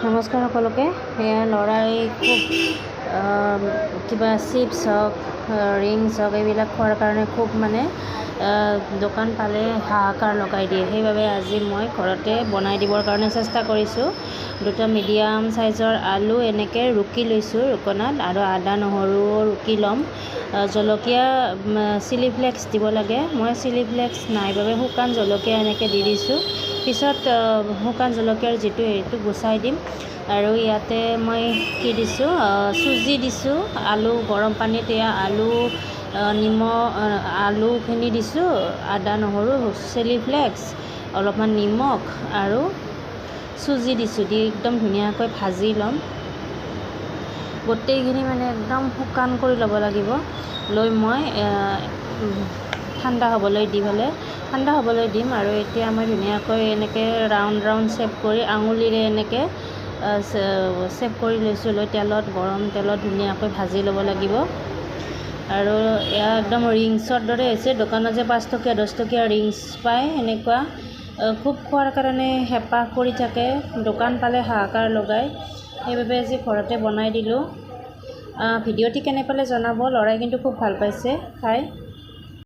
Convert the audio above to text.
নমস্কাৰ সকলোকে। এয়া ল'ৰাই খুব কিবা চিপছ হওক ৰিংছ হওক এইবিলাক খোৱাৰ কাৰণে খুব দোকান পালে হাহাকাৰ লগাই দিয়ে। সেইবাবে আজি মই ঘৰতে বনাই দিবৰ কাৰণে চেষ্টা কৰিছোঁ। দুটা মিডিয়াম চাইজৰ আলু এনেকৈ ৰুকি লৈছোঁ ৰুকনাত, আৰু আদা নহৰু ৰুকি ল'ম। জলকীয়া চিলি ফ্লেক্স দিব লাগে, মই চিলি ফ্লেক্স নাই বাবে শুকান জলকীয়া এনেকৈ দি দিছোঁ। পিছত শুকান জলকীয়াৰ যিটো হেৰিটো গুচাই দিম। আৰু ইয়াতে মই কি দিছোঁ, চুজি দিছোঁ। আলু গৰম পানীত এয়া আলুখিনি দিছোঁ, আদা নহৰু চিলি ফ্লেক্স অলপমান নিমখ আৰু চুজি দিছোঁ, দি একদম ধুনীয়াকৈ ভাজি ল'ম। গোটেইখিনি একদম শুকান কৰি ল'ব লাগিব। লৈ মই ঠাণ্ডা হ'বলৈ দিম। আৰু এতিয়া মই ধুনীয়াকৈ এনেকৈ ৰাউণ্ড শ্বেপ কৰি আঙুলিৰে এনেকৈ শ্বেপ কৰি লৈছোঁ। লৈ গৰম তেলত ধুনীয়াকৈ ভাজি ল'ব লাগিব। আৰু এয়া একদম ৰিংছৰ দৰে হৈছে। দোকানত যে 5 টকীয়া 10 টকীয়া ৰিংছ পায় সেনেকুৱা খুব খোৱাৰ কাৰণে হেঁপাহ কৰি থাকে, দোকান পালে হাহাকাৰ লগায়। সেইবাবে আজি ঘৰতে বনাই দিলোঁ। ভিডিঅ'টি কেনে পালে জনাব। ল'ৰাই কিন্তু খুব ভাল পাইছে খাই।